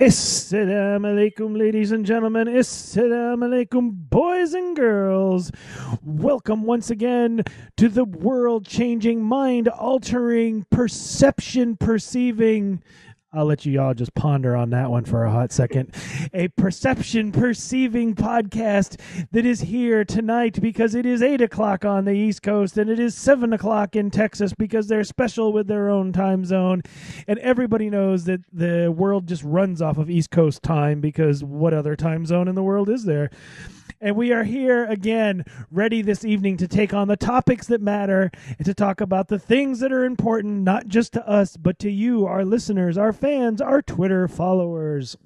Assalamu alaikum, ladies and gentlemen. Assalamu alaikum, boys and girls. Welcome once again to the world-changing, mind-altering, perception-perceiving. I'll let you all just ponder on that one for a hot second. A perception-perceiving podcast that is here tonight because it is 8 o'clock on the East Coast and it is 7 o'clock in Texas because they're special with their own time zone. And everybody knows that the world just runs off of East Coast time because what other time zone in the world is there? And we are here again, ready this evening to take on the topics that matter and to talk about the things that are important, not just to us, but to you, our listeners, our fans, our Twitter followers.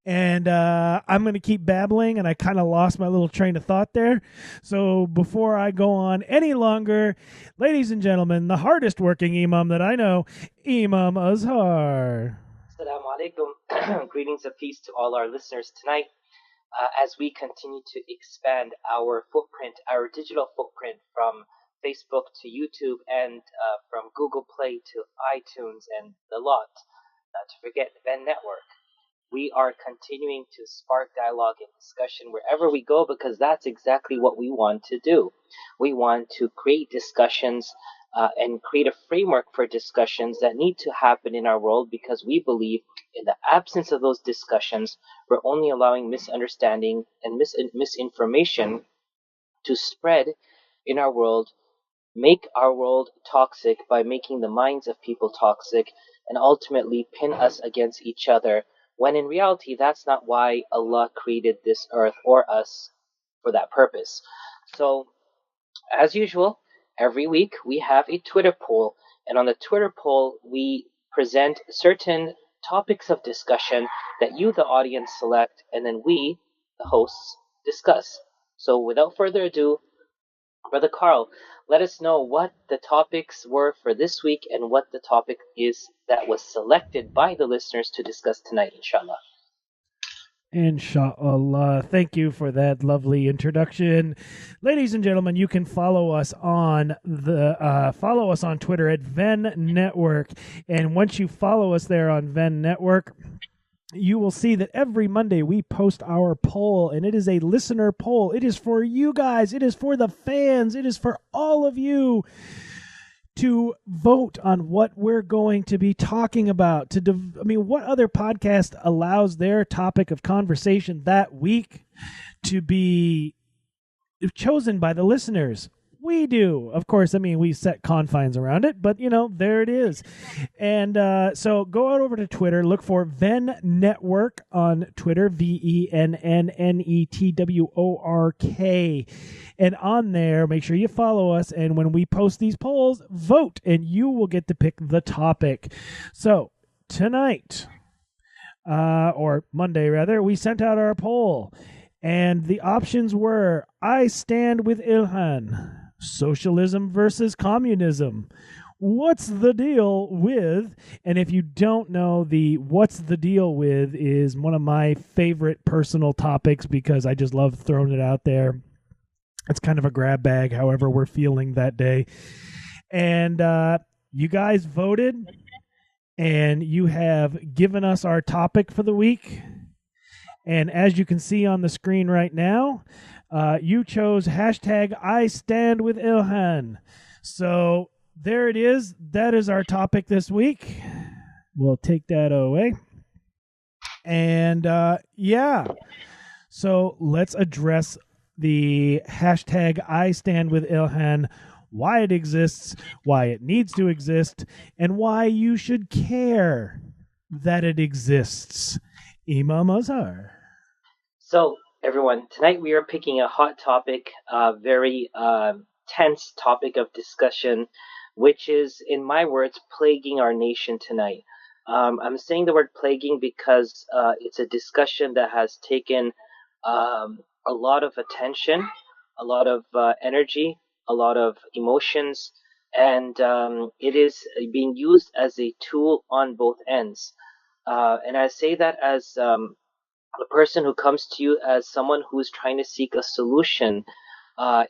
And I'm going to keep babbling, and I kind of lost my little train of thought there. So before I go on any longer, ladies and gentlemen, the hardest working imam that I know, Imam Azhar. Assalamu alaikum. Greetings of peace to all our listeners tonight. As we continue to expand our footprint, our digital footprint from Facebook to YouTube and from Google Play to iTunes and the lot, not to forget the Ben Network. We are continuing to spark dialogue and discussion wherever we go because that's exactly what we want to do. We want to create discussions and create a framework for discussions that need to happen in our world because we believe in the absence of those discussions, we're only allowing misunderstanding and misinformation to spread in our world, make our world toxic by making the minds of people toxic, and ultimately pin us against each other, when in reality that's not why Allah created this earth or us for that purpose. So, as usual, every week we have a Twitter poll, and on the Twitter poll we present certain topics of discussion that you, the audience, select, and then we, the hosts, discuss. So without further ado, Brother Carl, let us know what the topics were for this week and what the topic is that was selected by the listeners to discuss tonight, inshallah. Inshallah. Thank you for that lovely introduction. Ladies and gentlemen, you can follow us on Twitter at Venn Network. And once you follow us there on Venn Network, you will see that every Monday we post our poll, and it is a listener poll. It is for you guys. It is for the fans. It is for all of you to vote on what we're going to be talking about. What other podcast allows their topic of conversation that week to be chosen by the listeners? We do. Of course, we set confines around it, but, there it is. And so go out over to Twitter, look for Venn Network on Twitter, VENNNETWORK. And on there, make sure you follow us. And when we post these polls, vote, and you will get to pick the topic. So tonight, or Monday rather, we sent out our poll. And the options were, I stand with Ilhan. Socialism versus communism. What's the deal with? And if you don't know, the what's the deal with is one of my favorite personal topics because I just love throwing it out there. It's kind of a grab bag, however we're feeling that day. And you guys voted, and you have given us our topic for the week. And as you can see on the screen right now, you chose hashtag I stand with Ilhan. So there it is. That is our topic this week. We'll take that away. And so let's address the hashtag I stand with Ilhan, why it exists, why it needs to exist, and why you should care that it exists. Imam Azhar. So, everyone, tonight we are picking a hot topic, a very tense topic of discussion, which is, in my words, plaguing our nation tonight. I'm saying the word plaguing because it's a discussion that has taken a lot of attention, a lot of energy, a lot of emotions, and it is being used as a tool on both ends. And I say that as a person who comes to you as someone who is trying to seek a solution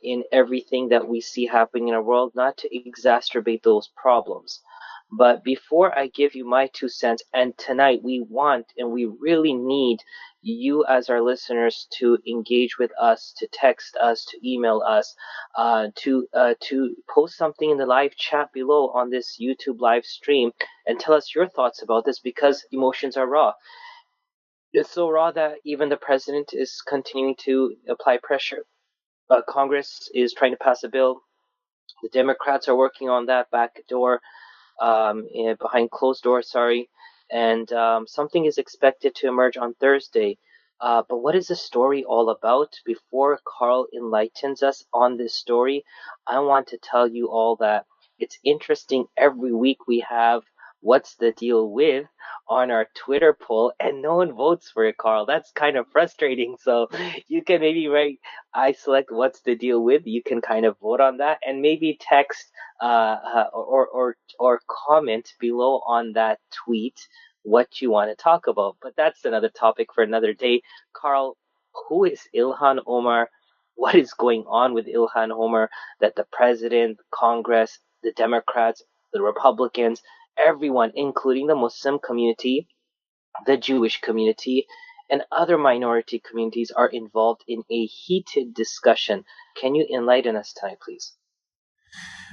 in everything that we see happening in our world, not to exacerbate those problems. But before I give you my 2 cents, and tonight we want and we really need you as our listeners to engage with us, to text us, to email us, to post something in the live chat below on this YouTube live stream and tell us your thoughts about this, because emotions are raw. It's so raw that even the president is continuing to apply pressure. Congress is trying to pass a bill. The Democrats are working on that back door, behind closed doors, sorry. And something is expected to emerge on Thursday. But what is the story all about? Before Carl enlightens us on this story, I want to tell you all that it's interesting. Every week we have "What's the Deal With" on our Twitter poll, and no one votes for it, Carl. That's kind of frustrating. So you can maybe write, I select "What's the Deal With." You can kind of vote on that, and maybe text or comment below on that tweet what you want to talk about. But that's another topic for another day. Carl, who is Ilhan Omar? What is going on with Ilhan Omar that the president, Congress, the Democrats, the Republicans, everyone, including the Muslim community, the Jewish community, and other minority communities, are involved in a heated discussion? Can you enlighten us tonight, please?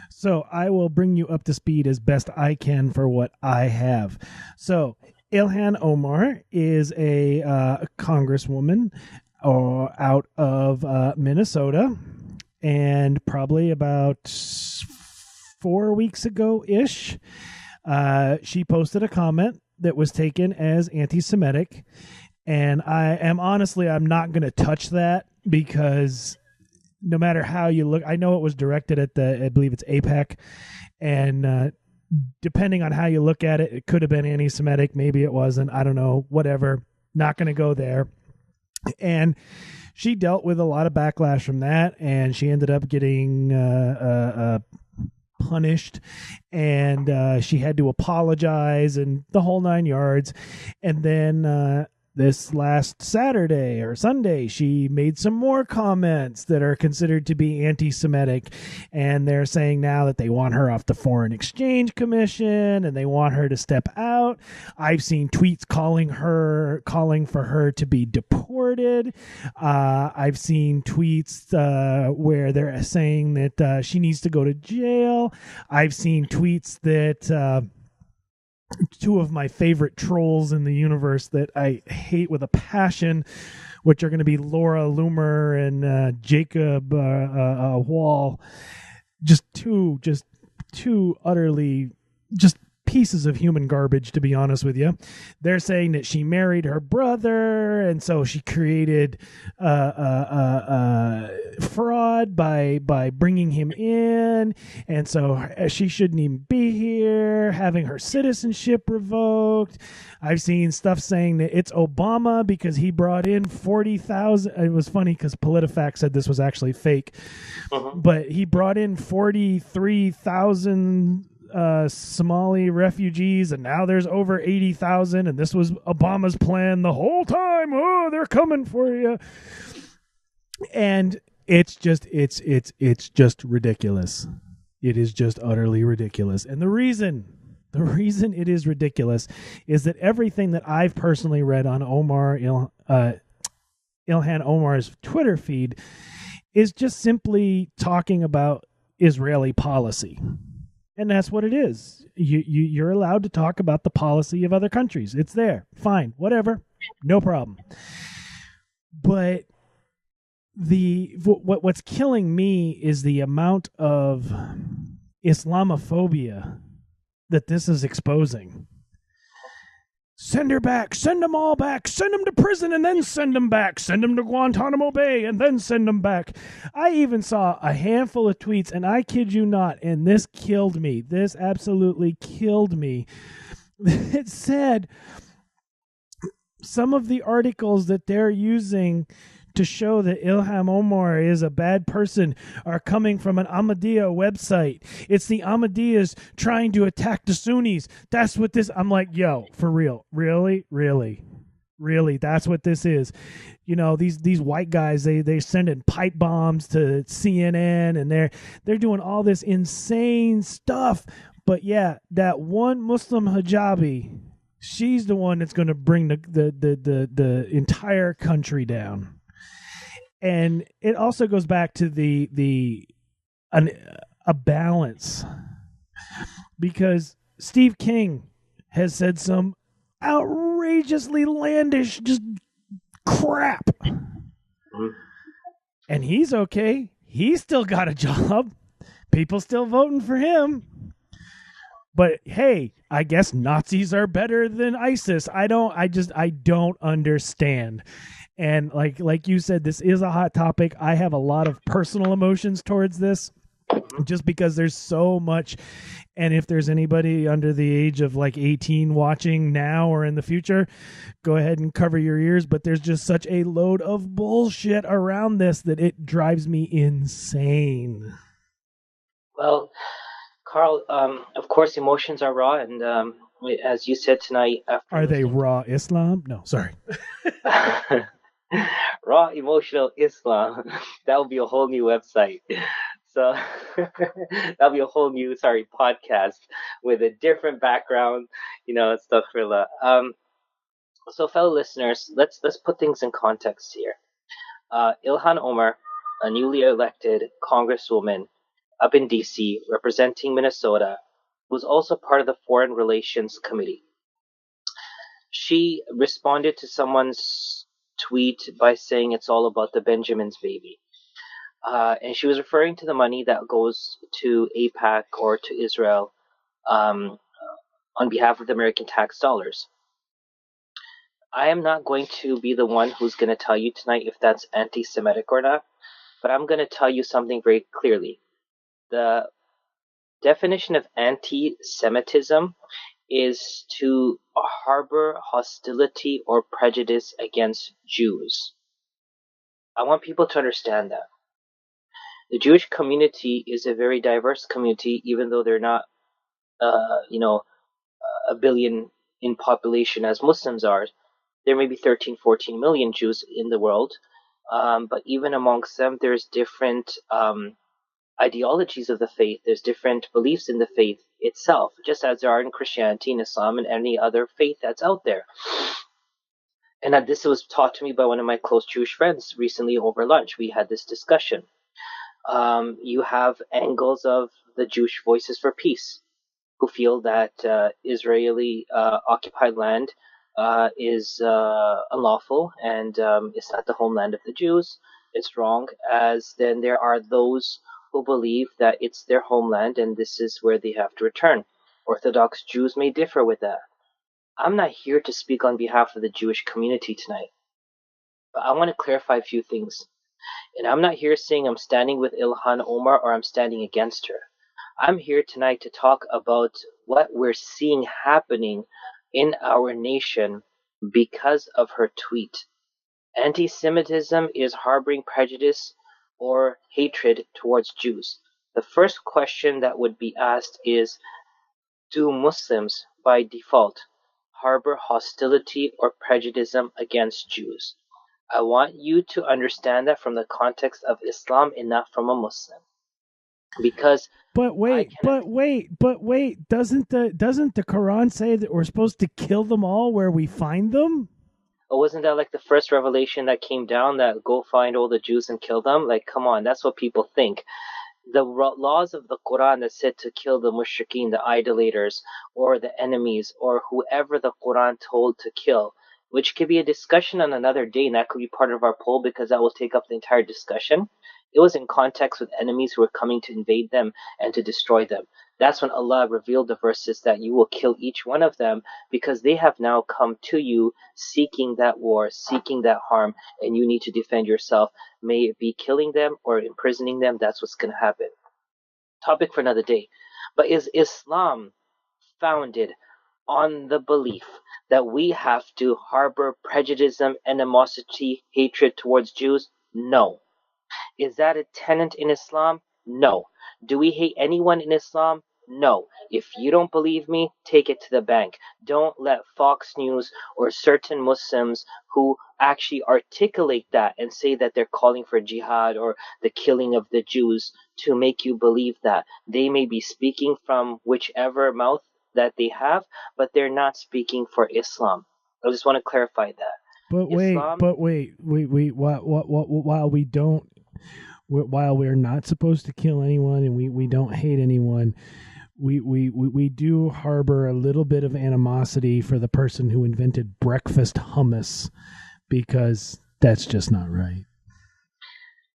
So I will bring you up to speed as best I can for what I have. So Ilhan Omar is a congresswoman out of Minnesota, and probably about 4 weeks ago-ish, she posted a comment that was taken as anti-Semitic, and I'm not going to touch that, because no matter how you look, I know it was directed at I believe it's AIPAC, and depending on how you look at it, it could have been anti-Semitic, maybe it wasn't, I don't know, whatever, not going to go there. And she dealt with a lot of backlash from that, and she ended up getting punished, and she had to apologize and the whole 9 yards. And then this last Saturday or Sunday, she made some more comments that are considered to be anti-Semitic, and they're saying now that they want her off the Foreign Exchange Commission and they want her to step out. I've seen tweets calling for her to be deported. I've seen tweets where they're saying that she needs to go to jail. I've seen tweets that two of my favorite trolls in the universe that I hate with a passion, which are going to be Laura Loomer and Jacob Wall, just two utterly just pieces of human garbage, to be honest with you. They're saying that she married her brother, and so she created fraud by bringing him in, and so she shouldn't even be here, having her citizenship revoked. I've seen stuff saying that it's Obama because he brought in 40,000. It was funny because PolitiFact said this was actually fake, but he brought in 43,000 Somali refugees, and now there's over 80,000, and this was Obama's plan the whole time. Oh, they're coming for you. And it's just ridiculous. It is just utterly ridiculous. And the reason it is ridiculous is that everything that I've personally read on Ilhan Omar's Twitter feed is just simply talking about Israeli policy. And that's what it is. You're allowed to talk about the policy of other countries. It's there. Fine. Whatever. No problem. But what's killing me is the amount of Islamophobia that this is exposing. Send her back. Send them all back. Send them to prison and then send them back. Send them to Guantanamo Bay and then send them back. I even saw a handful of tweets, and I kid you not, and this killed me. This absolutely killed me. It said some of the articles that they're using to show that Ilhan Omar is a bad person are coming from an Ahmadiyya website. It's the Ahmadiyyas trying to attack the Sunnis. That's what this... I'm like, yo, for real. Really? That's what this is. You know, these white guys, they're sending pipe bombs to CNN, and they're doing all this insane stuff. But yeah, that one Muslim hijabi, she's the one that's going to bring the entire country down. And it also goes back to a balance, because Steve King has said some outrageously landish just crap. Mm-hmm. And he's okay. He's still got a job. People still voting for him. But hey, I guess Nazis are better than ISIS. I don't understand. And like you said, this is a hot topic. I have a lot of personal emotions towards this, just because there's so much. And if there's anybody under the age of like 18 watching now or in the future, go ahead and cover your ears. But there's just such a load of bullshit around this that it drives me insane. Well, Carl, of course, emotions are raw, and as you said tonight, are they raw Islam? No, sorry. Raw emotional Islam. That would be a whole new website. So that'll be a whole new, podcast with a different background, stuff for that. So fellow listeners, let's put things in context here. Ilhan Omar, a newly elected congresswoman up in DC representing Minnesota, was also part of the Foreign Relations Committee. She responded to someone's tweet by saying it's all about the Benjamin's baby. And she was referring to the money that goes to AIPAC or to Israel on behalf of the American tax dollars. I am not going to be the one who's going to tell you tonight if that's anti-Semitic or not, but I'm going to tell you something very clearly. The definition of anti-Semitism is to harbor hostility or prejudice against Jews. I want people to understand that. The Jewish community is a very diverse community, even though they're not, a billion in population as Muslims are. There may be 13, 14 million Jews in the world, but even amongst them, there's different ideologies of the faith. There's different beliefs in the faith itself, just as there are in Christianity and Islam and any other faith that's out there. And this was taught to me by one of my close Jewish friends recently over lunch. We had this discussion. You have angles of the Jewish Voices for Peace, who feel that Israeli occupied land is unlawful and it's not the homeland of the Jews. It's wrong. As then there are those who believe that it's their homeland and this is where they have to return. Orthodox Jews may differ with that. I'm not here to speak on behalf of the Jewish community tonight, but I want to clarify a few things. And I'm not here saying I'm standing with Ilhan Omar or I'm standing against her. I'm here tonight to talk about what we're seeing happening in our nation because of her tweet. Anti-Semitism is harboring prejudice or hatred towards Jews. The first question that would be asked is, do Muslims, by default, harbor hostility or prejudice against Jews? I want you to understand that from the context of Islam and not from a Muslim. Because But wait, doesn't the Quran say that we're supposed to kill them all where we find them? wasn't that like the first revelation that came down, that go find all the Jews and kill them? Like, come on, that's what people think. The laws of the Quran that said to kill the mushrikeen, the idolaters, or the enemies, or whoever the Quran told to kill, which could be a discussion on another day, and that could be part of our poll because that will take up the entire discussion. It was in context with enemies who were coming to invade them and to destroy them. That's when Allah revealed the verses that you will kill each one of them because they have now come to you seeking that war, seeking that harm, and you need to defend yourself. May it be killing them or imprisoning them, that's what's going to happen. Topic for another day. But is Islam founded on the belief that we have to harbor prejudice, animosity, hatred towards Jews? No. Is that a tenet in Islam? No. Do we hate anyone in Islam? No. If you don't believe me, take it to the bank. Don't let Fox News or certain Muslims who actually articulate that and say that they're calling for jihad or the killing of the Jews to make you believe that. They may be speaking from whichever mouth that they have, but they're not speaking for Islam. I just want to clarify that. But Islam, wait. While we're not supposed to kill anyone and we don't hate anyone, we do harbor a little bit of animosity for the person who invented breakfast hummus, because that's just not right.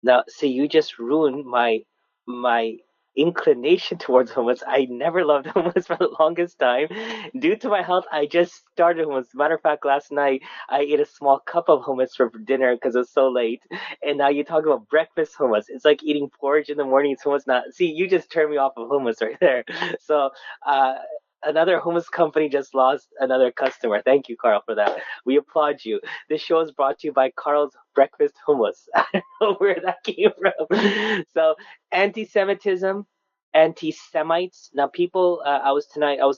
now, see, you just ruined my inclination towards hummus. I never loved hummus for the longest time. Due to my health, I just started hummus. Matter of fact, last night I ate a small cup of hummus for dinner because it was so late. And now you talk about breakfast hummus. It's like eating porridge in the morning. It's hummus not. See, you just turned me off of hummus right there. So, uh, another hummus company just lost another customer. Thank you, Carl, for that. We applaud you. This show is brought to you by Carl's Breakfast Hummus. I don't know where that came from. So, anti-Semitism, anti-Semites. Now, people, I was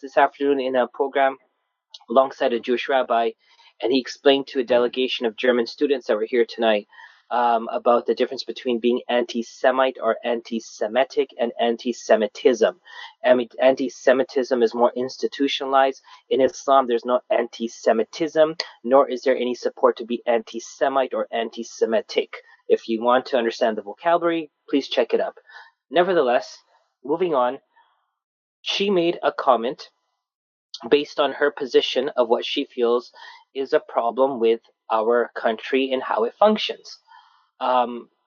this afternoon in a program alongside a Jewish rabbi, and he explained to a delegation of German students that were here tonight about the difference between being anti-Semite or anti-Semitic and anti-Semitism. Anti-Semitism is more institutionalized. In Islam, there's no anti-Semitism, nor is there any support to be anti-Semite or anti-Semitic. If you want to understand the vocabulary, please check it up. Nevertheless, moving on, she made a comment based on her position of what she feels is a problem with our country and how it functions.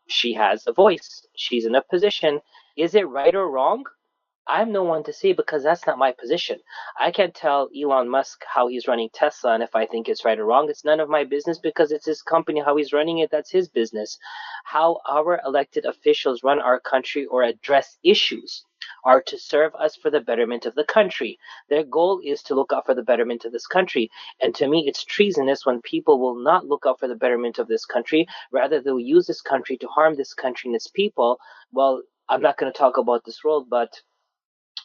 She has a voice. She's in a position. Is it right or wrong? I'm no one to say because that's not my position. I can't tell Elon Musk how he's running Tesla and if I think it's right or wrong. It's none of my business because it's his company, how he's running it. That's his business. How our elected officials run our country or address issues are to serve us for the betterment of the country. Their goal is to look out for the betterment of this country. And to me, it's treasonous when people will not look out for the betterment of this country. Rather, they'll use this country to harm this country and its people. Well, I'm not going to talk about this world, but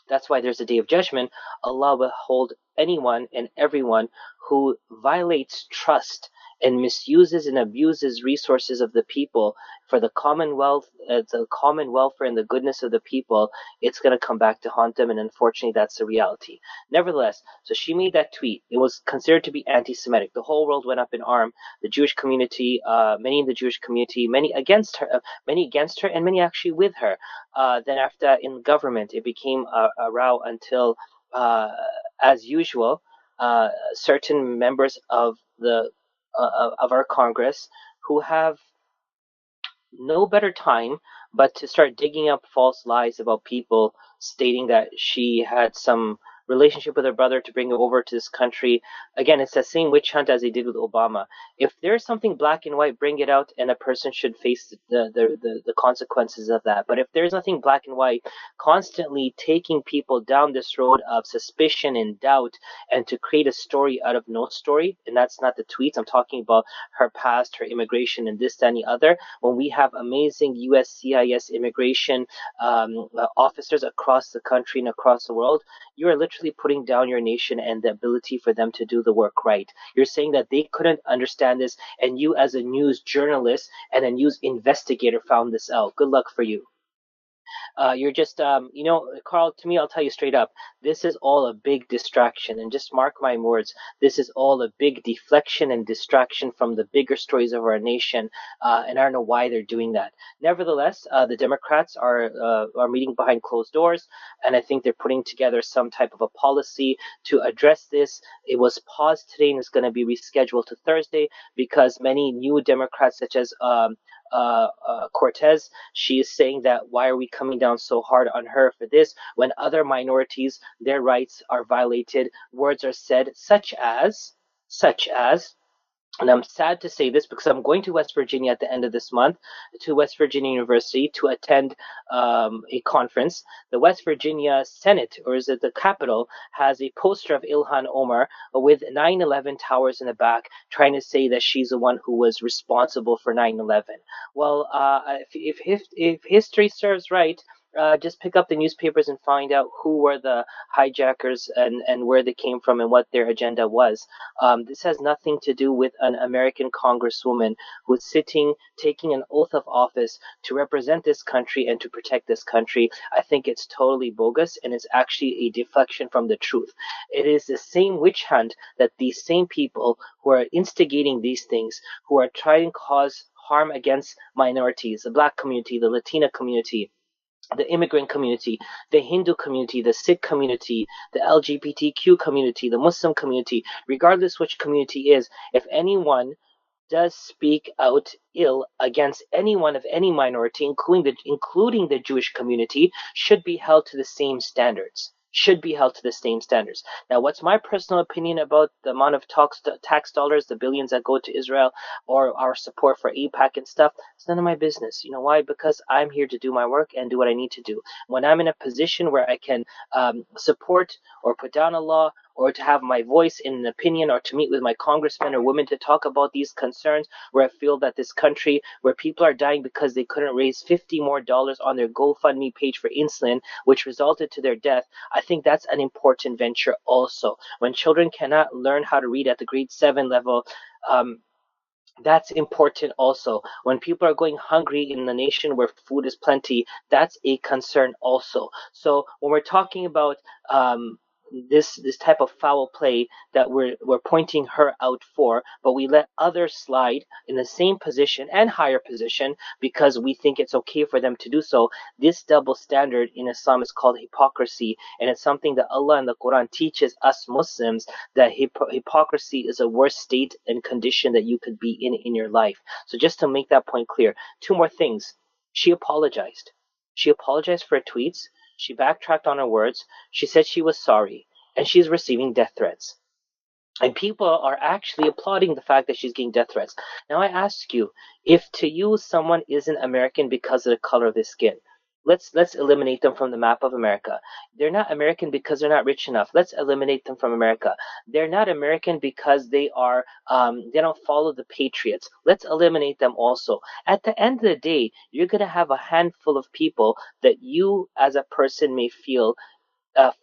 that's why there's a day of judgment. Allah will hold anyone and everyone who violates trust and misuses and abuses resources of the people for the common welfare and the goodness of the people. It's going to come back to haunt them, and unfortunately, that's the reality. Nevertheless, so she made that tweet. It was considered to be anti-Semitic. The whole world went up in arm. The Jewish community, many in the Jewish community, many against her, and many actually with her. Then after in government, it became a row until, as usual, certain members of our Congress who have no better time but to start digging up false lies about people, stating that she had some relationship with her brother to bring him over to this country. Again, it's the same witch hunt as they did with Obama. If there's something black and white, bring it out, and a person should face the consequences of that. But if there's nothing black and white, constantly taking people down this road of suspicion and doubt, and to create a story out of no story, and that's not the tweets. I'm talking about her past, her immigration, and this, that, and the other. When we have amazing USCIS immigration officers across the country and across the world, you are literally putting down your nation and the ability for them to do the work right. You're saying that they couldn't understand this, and you, as a news journalist and a news investigator, found this out. Good luck for you. You're just, Carl, to me, I'll tell you straight up, this is all a big distraction. And just mark my words, this is all a big deflection and distraction from the bigger stories of our nation. And I don't know why they're doing that. Nevertheless, the Democrats are meeting behind closed doors. And I think they're putting together some type of a policy to address this. It was paused today and it's going to be rescheduled to Thursday because many new Democrats, such as Cortez, she is saying that why are we coming down so hard on her for this when other minorities, their rights are violated? Words are said such as, and I'm sad to say this because I'm going to West Virginia at the end of this month to West Virginia University to attend a conference. The West Virginia Senate, or is it the Capitol, has a poster of Ilhan Omar with 9/11 towers in the back, trying to say that she's the one who was responsible for 9/11. Well, if history serves right, just pick up the newspapers and find out who were the hijackers and where they came from and what their agenda was. This has nothing to do with an American congresswoman who's sitting, taking an oath of office to represent this country and to protect this country. I think it's totally bogus, and it's actually a deflection from the truth. It is the same witch hunt that these same people who are instigating these things, who are trying to cause harm against minorities, the black community, the Latina community, the immigrant community, the Hindu community, the Sikh community, the LGBTQ community, the Muslim community, regardless which community is, if anyone does speak out ill against anyone of any minority, including the Jewish community, should be held to the same standards. Should be held to the same standards. Now, what's my personal opinion about the amount of tax dollars, the billions that go to Israel, or our support for AIPAC and stuff? It's none of my business. You know why? Because I'm here to do my work and do what I need to do. When I'm in a position where I can support or put down a law, or to have my voice in an opinion, or to meet with my congressmen or women to talk about these concerns, where I feel that this country, where people are dying because they couldn't raise $50 more on their GoFundMe page for insulin, which resulted to their death, I think that's an important venture also. When children cannot learn how to read at the grade 7 level, that's important also. When people are going hungry in a nation where food is plenty, that's a concern also. So when we're talking about this type of foul play that we're pointing her out for, but we let others slide in the same position and higher position because we think it's okay for them to do so. This double standard in Islam is called hypocrisy, and it's something that Allah in the Quran teaches us Muslims, that hypocrisy is a worst state and condition that you could be in your life. So just to make that point clear, two more things. She apologized. She apologized for her tweets. She backtracked on her words. She said she was sorry, and she's receiving death threats. And people are actually applauding the fact that she's getting death threats. Now I ask you, if to you someone isn't American because of the color of their skin, let's eliminate them from the map of America. They're not American because they're not rich enough. Let's eliminate them from America. They're not American because they don't follow the patriots. Let's eliminate them also. At the end of the day, you're gonna have a handful of people that you as a person may feel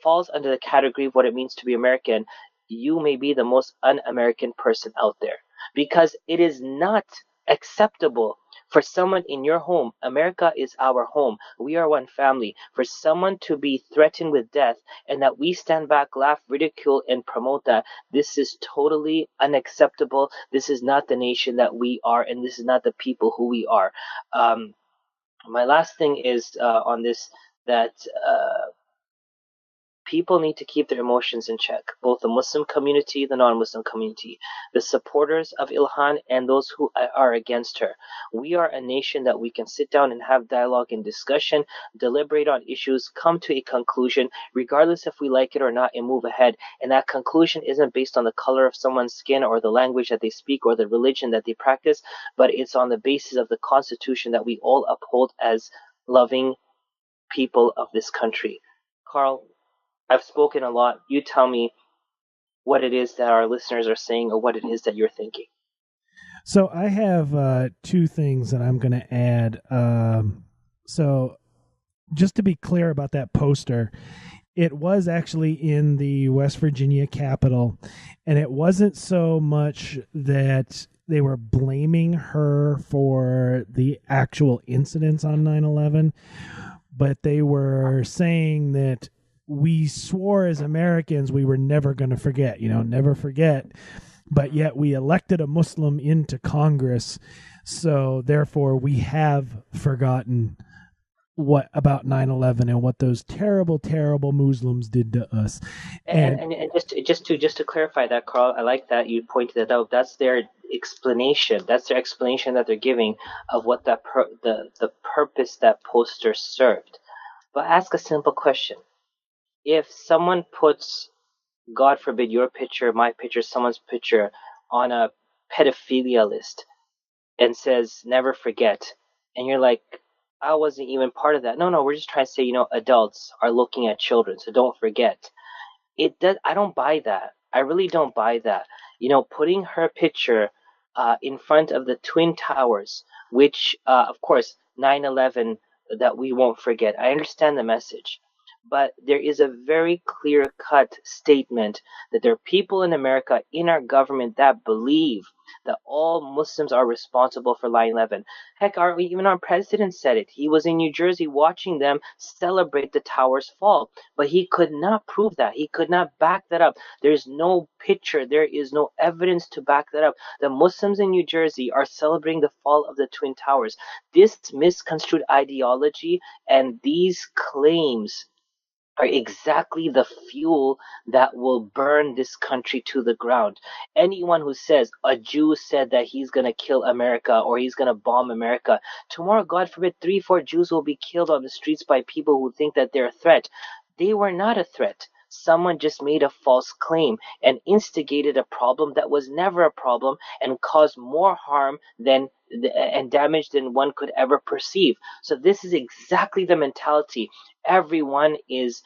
falls under the category of what it means to be American. You may be the most un-American person out there, because it is not acceptable for someone in your home. America is our home. We are one family. For someone to be threatened with death and that we stand back, laugh, ridicule, and promote that, this is totally unacceptable. This is not the nation that we are, and this is not the people who we are. My last thing is on this, that people need to keep their emotions in check, both the Muslim community, the non-Muslim community, the supporters of Ilhan, and those who are against her. We are a nation that we can sit down and have dialogue and discussion, deliberate on issues, come to a conclusion, regardless if we like it or not, and move ahead. And that conclusion isn't based on the color of someone's skin or the language that they speak or the religion that they practice, but it's on the basis of the Constitution that we all uphold as loving people of this country. Carl, I've spoken a lot. You tell me what it is that our listeners are saying, or what it is that you're thinking. So I have two things that I'm going to add. So just to be clear about that poster, it was actually in the West Virginia Capitol, and it wasn't so much that they were blaming her for the actual incidents on 9/11, but they were saying that we swore as Americans we were never going to forget, never forget. But yet we elected a Muslim into Congress. So therefore we have forgotten what about 9/11 and what those terrible, terrible Muslims did to us. And just to clarify that, Carl, I like that you pointed that out. That's their explanation. That's their explanation that they're giving of what the purpose that poster served. But ask a simple question. If someone puts, God forbid, your picture, my picture, someone's picture on a pedophilia list and says, never forget, and you're like, I wasn't even part of that. No, we're just trying to say, adults are looking at children, so don't forget. I don't buy that. I really don't buy that. Putting her picture in front of the Twin Towers, which, of course, 9/11 that we won't forget. I understand the message. But there is a very clear cut statement that there are people in America, in our government, that believe that all Muslims are responsible for 9/11. Heck, even our president said it. He was in New Jersey watching them celebrate the tower's fall, but he could not prove that. He could not back that up. There's no picture, there is no evidence to back that up. The Muslims in New Jersey are celebrating the fall of the Twin Towers. This misconstrued ideology and these claims are exactly the fuel that will burn this country to the ground. Anyone who says a Jew said that he's going to kill America or he's going to bomb America, tomorrow, God forbid, 3, 4 Jews will be killed on the streets by people who think that they're a threat. They were not a threat. Someone just made a false claim and instigated a problem that was never a problem and caused more harm than and damage than one could ever perceive. So this is exactly the mentality. Everyone is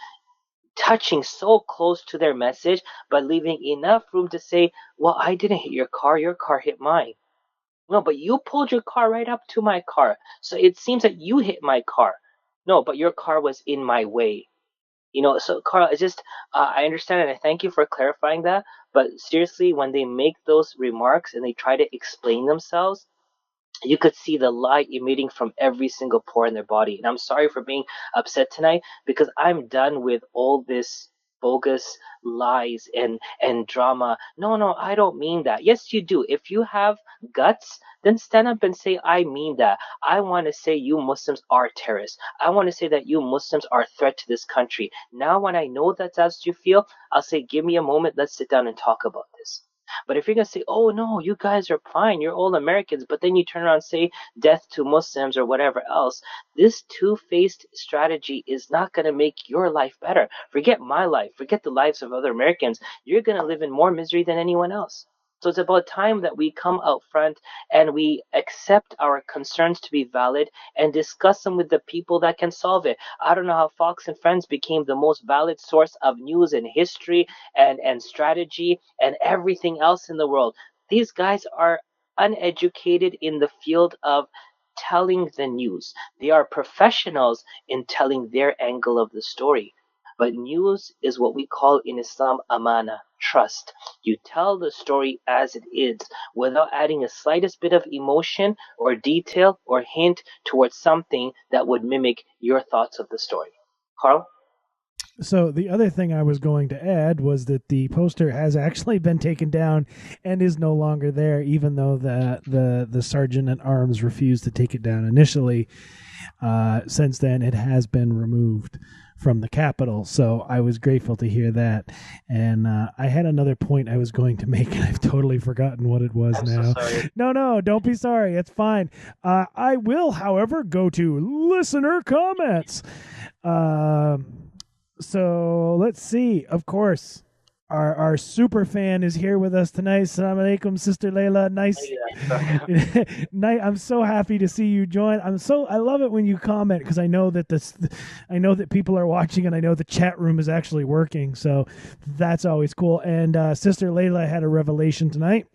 touching so close to their message, but leaving enough room to say, well, I didn't hit your car hit mine. No, but you pulled your car right up to my car. So it seems that you hit my car. No, but your car was in my way. So Carl, it's just, I understand and I thank you for clarifying that. But seriously, when they make those remarks and they try to explain themselves, you could see the light emitting from every single pore in their body. And I'm sorry for being upset tonight because I'm done with all this bogus lies and drama. No, I don't mean that. Yes, you do. If you have guts, then stand up and say, I mean that. I want to say you Muslims are terrorists. I want to say that you Muslims are a threat to this country. Now, when I know that's how you feel, I'll say, give me a moment. Let's sit down and talk about this. But if you're going to say, oh, no, you guys are fine, you're all Americans, but then you turn around and say death to Muslims or whatever else, this two-faced strategy is not going to make your life better. Forget my life. Forget the lives of other Americans. You're going to live in more misery than anyone else. So it's about time that we come out front and we accept our concerns to be valid and discuss them with the people that can solve it. I don't know how Fox and Friends became the most valid source of news and history and strategy and everything else in the world. These guys are uneducated in the field of telling the news. They are professionals in telling their angle of the story. But news is what we call in Islam amana, trust. You tell the story as it is without adding a slightest bit of emotion or detail or hint towards something that would mimic your thoughts of the story. Carl? So the other thing I was going to add was that the poster has actually been taken down and is no longer there, even though the sergeant at arms refused to take it down initially. Since then, it has been removed from the Capitol. So I was grateful to hear that. And I had another point I was going to make, and I've totally forgotten what it was now. So sorry. No, don't be sorry. It's fine. I will, however, go to listener comments. So let's see. Of course, our super fan is here with us tonight. Assalamu alaikum, Sister Layla. Nice. I'm so happy to see you join. I love it when you comment because I know that people are watching and I know the chat room is actually working. So that's always cool. And Sister Layla had a revelation tonight.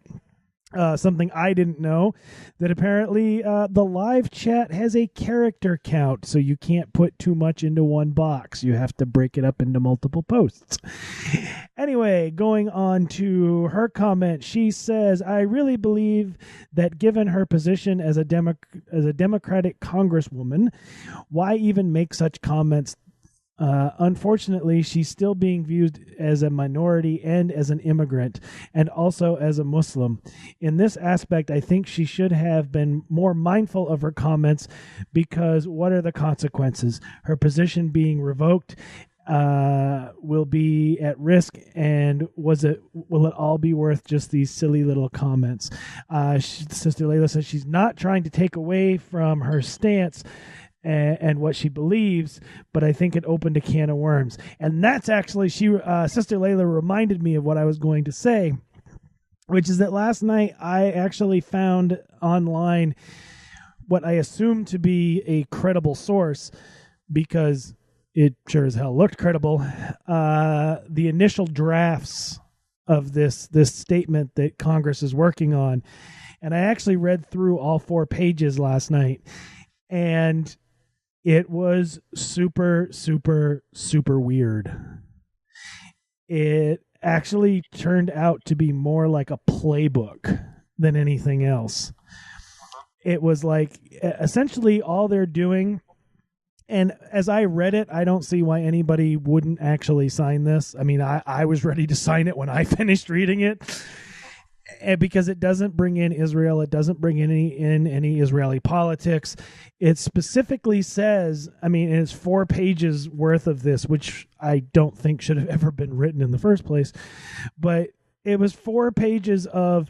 Something I didn't know, that apparently the live chat has a character count, so you can't put too much into one box. You have to break it up into multiple posts. Anyway, going on to her comment, she says, I really believe that given her position as a Democratic congresswoman, why even make such comments? Unfortunately, she's still being viewed as a minority and as an immigrant, and also as a Muslim. In this aspect, I think she should have been more mindful of her comments, because what are the consequences? Her position being revoked will be at risk, and will it all be worth just these silly little comments? Sister Layla says she's not trying to take away from her stance and what she believes, but I think it opened a can of worms. And that's actually, Sister Layla reminded me of what I was going to say, which is that last night I actually found online what I assumed to be a credible source, because it sure as hell looked credible. The initial drafts of this statement that Congress is working on. And I actually read through all 4 pages last night. And It was super, super, super weird. It actually turned out to be more like a playbook than anything else. It was like essentially all they're doing. And as I read it, I don't see why anybody wouldn't actually sign this. I mean, I was ready to sign it when I finished reading it. And because it doesn't bring in Israel, it doesn't bring in any Israeli politics. It specifically says, I mean, it's 4 pages worth of this, which I don't think should have ever been written in the first place. But it was 4 pages of,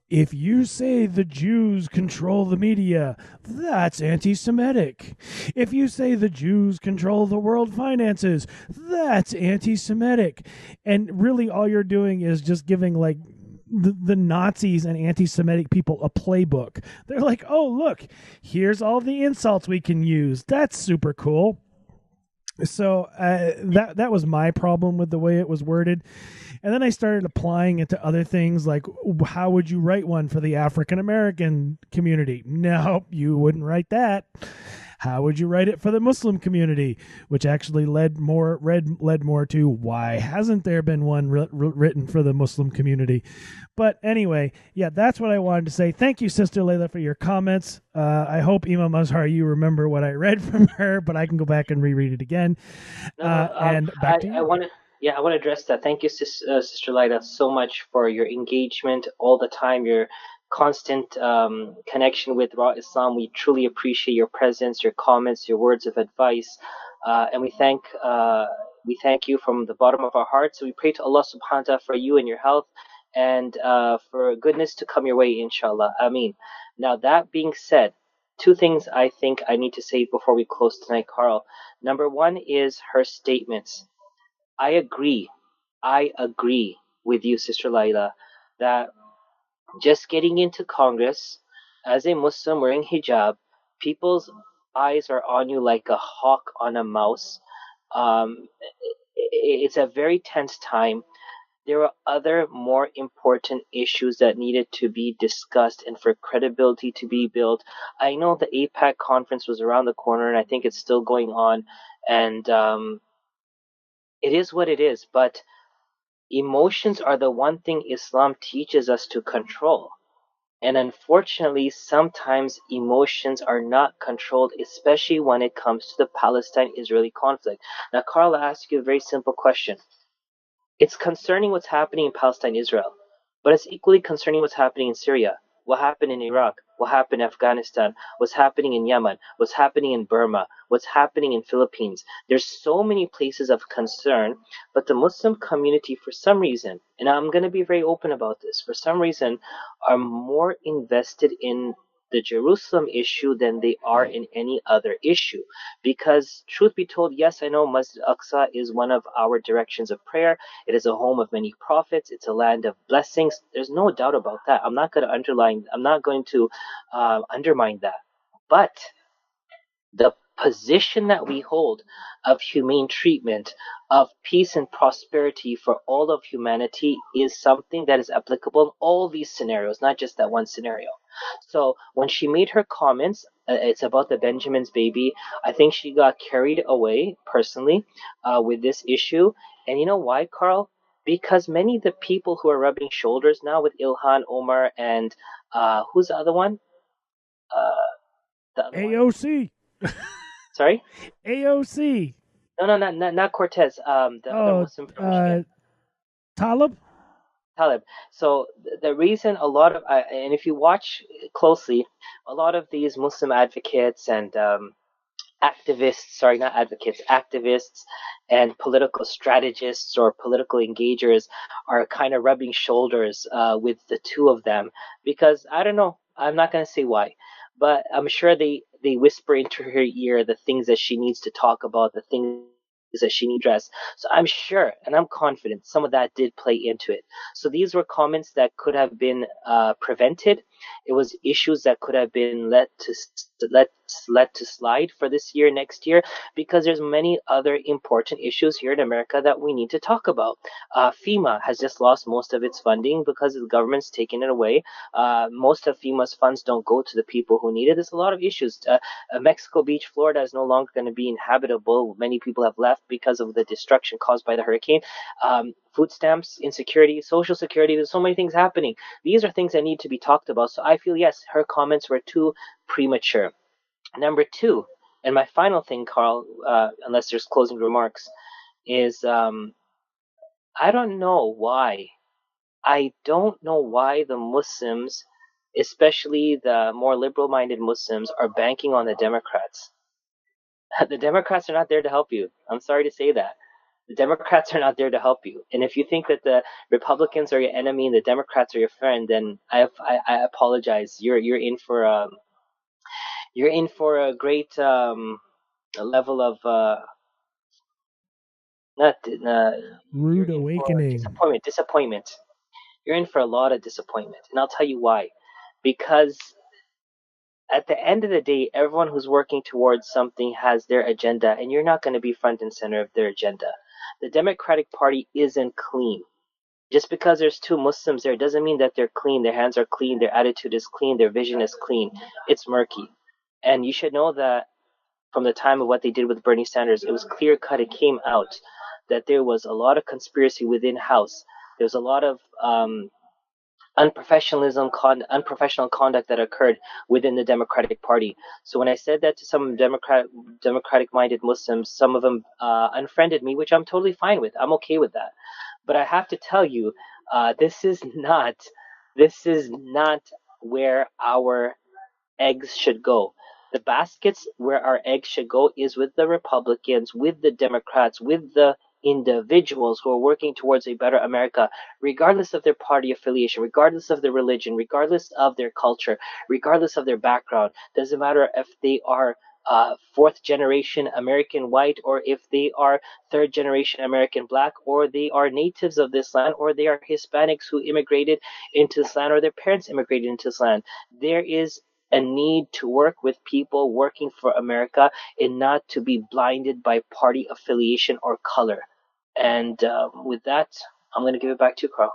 if you say the Jews control the media, that's anti-Semitic. If you say the Jews control the world finances, that's anti-Semitic. And really all you're doing is just giving like the Nazis and anti-Semitic people a playbook. They're like, oh, look, here's all the insults we can use. That's super cool. So that was my problem with the way it was worded. And then I started applying it to other things, like how would you write one for the African American community? No, you wouldn't write that. How would you write it for the Muslim community? Which actually led more to why hasn't there been one written for the Muslim community? But anyway, yeah, that's what I wanted to say. Thank you, Sister Layla, for your comments. I hope, Imam Azhar, you remember what I read from her, but I can go back and reread it again. And back to you. I want to address that. Thank you, Sister Layla, so much for your engagement all the time, your constant connection with Raw Islam. We truly appreciate your presence, your comments, your words of advice, and we thank you from the bottom of our hearts. So we pray to Allah subhanahu wa ta'ala for you and your health, and for goodness to come your way, inshallah. Ameen. Now, that being said, 2 things I think I need to say before we close tonight, Carl. Number 1 is her statements. I agree with you, Sister Layla, that just getting into Congress as a Muslim wearing hijab, people's eyes are on you like a hawk on a mouse. It's a very tense time. There were other more important issues that needed to be discussed and for credibility to be built. I know the APAC conference was around the corner, and I think it's still going on, and it is what it is, but emotions are the one thing Islam teaches us to control. And unfortunately, sometimes emotions are not controlled, especially when it comes to the Palestine-Israeli conflict. Now, Carl, I'll ask you a very simple question. It's concerning what's happening in Palestine-Israel, but it's equally concerning what's happening in Syria, what happened in Iraq, what happened in Afghanistan, what's happening in Yemen, what's happening in Burma, what's happening in Philippines. There's so many places of concern, but the Muslim community, for some reason, and I'm going to be very open about this, for some reason, are more invested in the Jerusalem issue than they are in any other issue. Because, truth be told, yes, I know Masjid Aqsa is one of our directions of prayer. It is a home of many prophets. It's a land of blessings. There's no doubt about that. I'm not going to undermine that. But the position that we hold of humane treatment, of peace and prosperity for all of humanity is something that is applicable in all these scenarios, not just that one scenario. So when she made her comments, it's about the Benjamin's baby, I think she got carried away, personally, with this issue. And you know why, Carl? Because many of the people who are rubbing shoulders now with Ilhan Omar and who's the other one? AOC. Sorry? AOC. No, not Cortez. The other Muslim from Michigan. Talib. So the reason a lot of, and if you watch closely, a lot of these Muslim advocates and activists and political strategists or political engagers are kind of rubbing shoulders with the 2 of them, because I don't know, I'm not going to say why, but I'm sure they whisper into her ear the things that she needs to talk about, the things that she needs to address. So I'm sure, and I'm confident, some of that did play into it. So these were comments that could have been prevented. It was issues that could have been let to slide for this year, next year, because there's many other important issues here in America that we need to talk about. FEMA has just lost most of its funding because the government's taken it away. Most of FEMA's funds don't go to the people who need it. There's a lot of issues. Mexico Beach, Florida is no longer going to be inhabitable. Many people have left because of the destruction caused by the hurricane. Food stamps, insecurity, social security. There's so many things happening. These are things that need to be talked about. So I feel, yes, her comments were too premature. Number two, and my final thing, Carl, unless there's closing remarks, is I don't know why. I don't know why the Muslims, especially the more liberal-minded Muslims, are banking on the Democrats. The Democrats are not there to help you. I'm sorry to say that. The Democrats are not there to help you. And if you think that the Republicans are your enemy and the Democrats are your friend, then I apologize. You're in for a great level of not rude awakening. Disappointment. You're in for a lot of disappointment, and I'll tell you why. Because at the end of the day, everyone who's working towards something has their agenda, and you're not going to be front and center of their agenda. The Democratic Party isn't clean. Just because there's two Muslims there doesn't mean that they're clean. Their hands are clean, their attitude is clean, their vision is clean. It's murky. And you should know that from the time of what they did with Bernie Sanders, it was clear cut. It came out that there was a lot of conspiracy within House. There was a lot of unprofessional conduct that occurred within the Democratic Party. So when I said that to some Democratic-minded Muslims, some of them unfriended me, which I'm totally fine with. I'm okay with that. But I have to tell you, this is not where our eggs should go. The baskets where our eggs should go is with the Republicans, with the Democrats, with the individuals who are working towards a better America, regardless of their party affiliation, regardless of their religion, regardless of their culture, regardless of their background. Doesn't matter if they are fourth generation American white, or if they are third generation American black, or they are natives of this land, or they are Hispanics who immigrated into this land, or their parents immigrated into this land. There is a need to work with people working for America and not to be blinded by party affiliation or color. And with that, I'm going to give it back to you, Carl.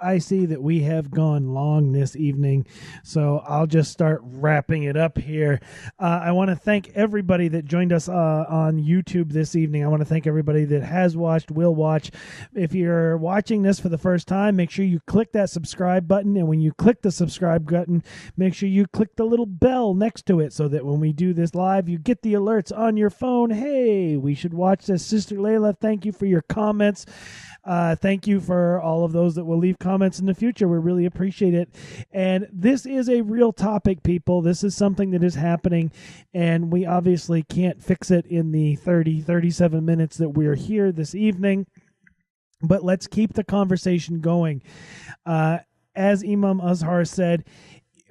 I see that we have gone long this evening, so I'll just start wrapping it up here. I want to thank everybody that joined us on YouTube this evening. I want to thank everybody that has watched, will watch. If you're watching this for the first time, make sure you click that subscribe button, and when you click the subscribe button, make sure you click the little bell next to it so that when we do this live, you get the alerts on your phone. Hey, we should watch this. Sister Layla, thank you for your comments. Thank you for all of those that will leave comments in the future. We really appreciate it. And this is a real topic, people. This is something that is happening, and we obviously can't fix it in the 37 minutes that we're here this evening. But let's keep the conversation going. As Imam Azhar said,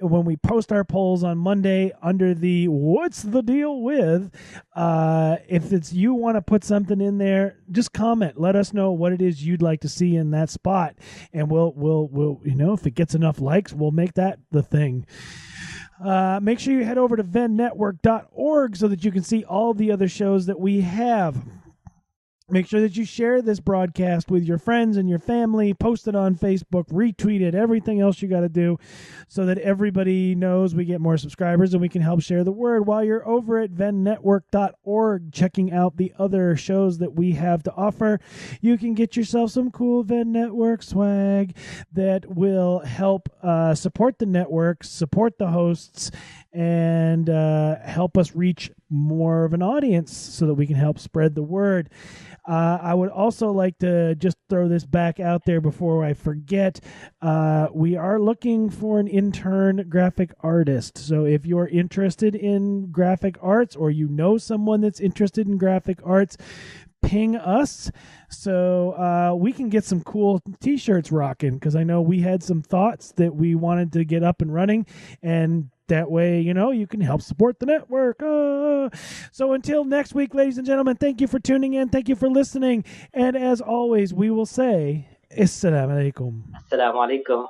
when we post our polls on Monday under the "What's the deal with?" If it's you want to put something in there, just comment. Let us know what it is you'd like to see in that spot, and we'll if it gets enough likes, we'll make that the thing. Make sure you head over to vennetwork.org so that you can see all the other shows that we have. Make sure that you share this broadcast with your friends and your family, post it on Facebook, retweet it, everything else you got to do so that everybody knows we get more subscribers and we can help share the word while you're over at vennetwork.org checking out the other shows that we have to offer. You can get yourself some cool Venn Network swag that will help support the network, support the hosts, and help us reach more of an audience so that we can help spread the word. I would also like to just throw this back out there before I forget. We are looking for an intern graphic artist. So if you're interested in graphic arts, or you know someone that's interested in graphic arts, ping us so we can get some cool t-shirts rocking, because I know we had some thoughts that we wanted to get up and running, and that way, you can help support the network. So until next week, ladies and gentlemen, thank you for tuning in. Thank you for listening. And as always, we will say, Assalamu alaikum. Assalamu alaikum.